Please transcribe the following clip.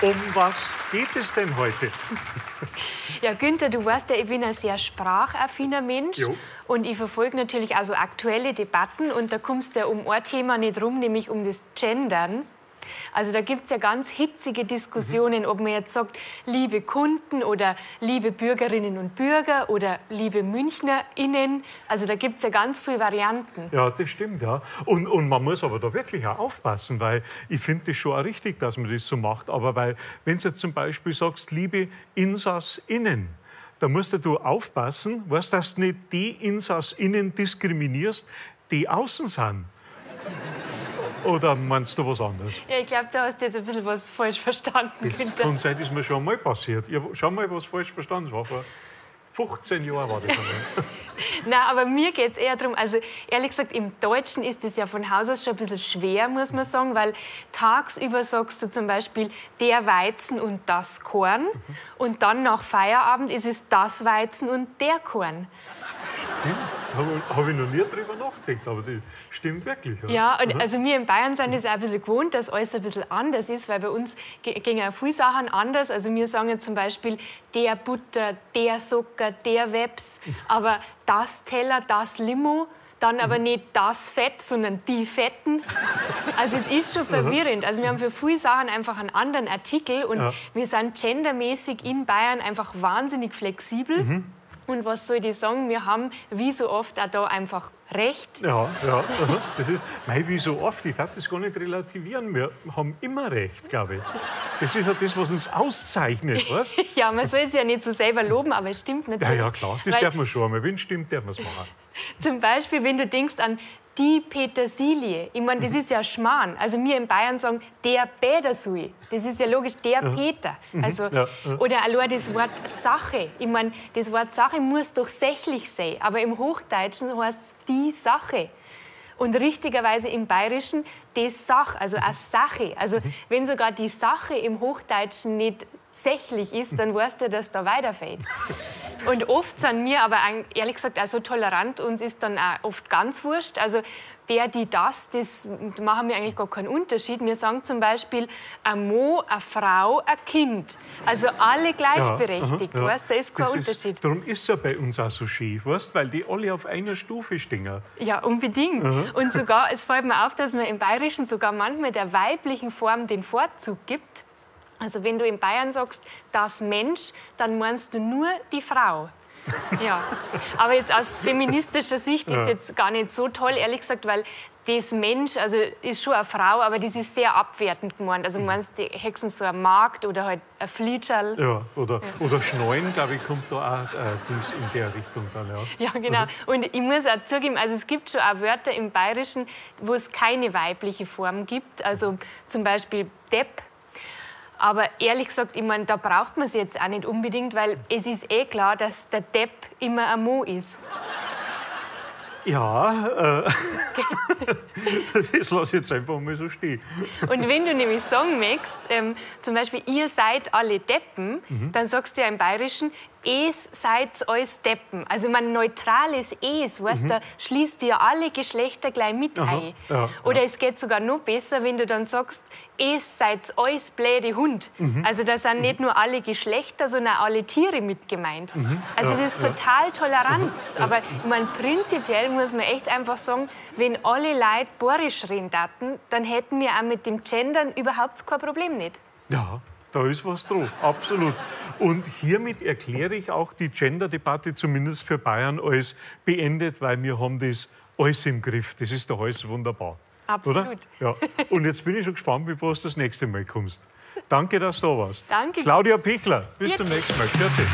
Um was geht es denn heute? Ja, Günther, du weißt ja, ich bin ein sehr sprachaffiner Mensch. Jo. Und ich verfolge natürlich also aktuelle Debatten. Und da kommst du ja um ein Thema nicht rum, nämlich um das Gendern. Also da gibt es ja ganz hitzige Diskussionen, ob man jetzt sagt, liebe Kunden oder liebe Bürgerinnen und Bürger oder liebe MünchnerInnen. Also da gibt es ja ganz viele Varianten. Ja, das stimmt, ja. Und man muss aber da wirklich auch aufpassen, weil ich finde das schon auch richtig, dass man das so macht. Aber weil, wenn du jetzt zum Beispiel sagst, liebe InsassInnen, da musst du aufpassen, weißt, dass du nicht die InsassInnen diskriminierst, die außen sind. Oder meinst du was anderes? Ja, ich glaube, da hast du jetzt ein bisschen was falsch verstanden, Das Günther. kann sein, das ist mir schon mal passiert. Ich habe schon mal was falsch verstanden. Das war vor 15 Jahren war das einmal. Nein, aber mir geht es eher darum, also ehrlich gesagt, im Deutschen ist es ja von Haus aus schon ein bisschen schwer, muss man sagen, weil tagsüber sagst du zum Beispiel der Weizen und das Korn und dann nach Feierabend ist es das Weizen und der Korn. Stimmt, habe ich noch nie drüber nachgedacht, aber das stimmt wirklich. Oder? Ja, und also wir in Bayern sind es auch ein bisschen gewohnt, dass alles ein bisschen anders ist, weil bei uns gehen ja viele Sachen anders. Also wir sagen ja zum Beispiel der Butter, der Zucker, der Webs, aber das Teller, das Limo, dann aber nicht das Fett, sondern die Fetten. Also es ist schon verwirrend. Also wir haben für viele Sachen einfach einen anderen Artikel und wir sind gendermäßig in Bayern einfach wahnsinnig flexibel. Und was soll ich sagen, wir haben wie so oft auch da einfach recht. Ja, ja. Das ist, mei, wie so oft, ich darf das gar nicht relativieren. Wir haben immer recht, glaube ich. Das ist ja das, was uns auszeichnet, weißt? Ja, man soll es ja nicht so selber loben, aber es stimmt Ja, natürlich. ja, klar, das Weil darf man schon einmal. Wenn es stimmt, darf man es machen. Zum Beispiel, wenn du denkst an die Petersilie. Ich meine, das ist ja Schmarrn. Also wir in Bayern sagen der Petersil. Das ist ja logisch, der Peter. Also, Ja. oder allein das Wort Sache. Ich meine, das Wort Sache muss doch sächlich sein. Aber im Hochdeutschen heißt es die Sache. Und richtigerweise im Bayerischen die Sach, also eine Sache. Also wenn sogar die Sache im Hochdeutschen nicht sächlich ist, dann weißt du, dass da weiterfällt. Und oft sind wir aber ehrlich gesagt auch so tolerant, uns ist dann auch oft ganz wurscht. Also der, die, das machen wir eigentlich gar keinen Unterschied. Wir sagen zum Beispiel ein Mo, eine Frau, ein Kind. Also alle gleichberechtigt, Ja, weißt? Da ist kein Unterschied. Darum ist es ja bei uns auch so schief, weißt? Weil die alle auf einer Stufe stehen. Ja, unbedingt. Und sogar, es fällt mir auf, dass man im Bayerischen sogar manchmal der weiblichen Form den Vorzug gibt. Also wenn du in Bayern sagst, das Mensch, dann meinst du nur die Frau. Ja. Aber jetzt aus feministischer Sicht ist jetzt gar nicht so toll, ehrlich gesagt, weil das Mensch, also ist schon eine Frau, aber das ist sehr abwertend gemeint. Also meinst du, die Hexen so ein Markt oder halt ein Flitscherl? Ja, oder Schneuen, glaube ich, kommt da auch Dings in der Richtung dann, ja. Ja, genau. Und ich muss auch zugeben, also es gibt schon auch Wörter im Bayerischen, wo es keine weibliche Form gibt. Also zum Beispiel Depp. Aber ehrlich gesagt, ich meine, da braucht man es jetzt auch nicht unbedingt, weil es ist eh klar, dass der Depp immer ein Mo ist. Ja, das lasse ich jetzt einfach mal so stehen. Und wenn du nämlich sagen möchtest, zum Beispiel, ihr seid alle Deppen, dann sagst du ja im Bayerischen, es seid alles Deppen. Also mein neutrales Es, weißt, da schließt du ja alle Geschlechter gleich mit ein. Ja, Oder es geht sogar noch besser, wenn du dann sagst, es seid alles blöde Hund. Also da sind nicht nur alle Geschlechter, sondern alle Tiere mit gemeint. Also das ist total tolerant. Aber ich meine, prinzipiell muss man echt einfach sagen, wenn alle Leute Borisch reden würden, dann hätten wir auch mit dem Gendern überhaupt kein Problem nicht. Ja, da ist was dran, absolut. Und hiermit erkläre ich auch die Gender-Debatte zumindest für Bayern als beendet, weil wir haben das alles im Griff. Das ist doch alles wunderbar. Absolut. Oder? Ja. Und jetzt bin ich schon gespannt, bevor du das nächste Mal kommst. Danke, dass du da warst. Danke. Claudia Pichler, bis zum nächsten Mal. Fertig.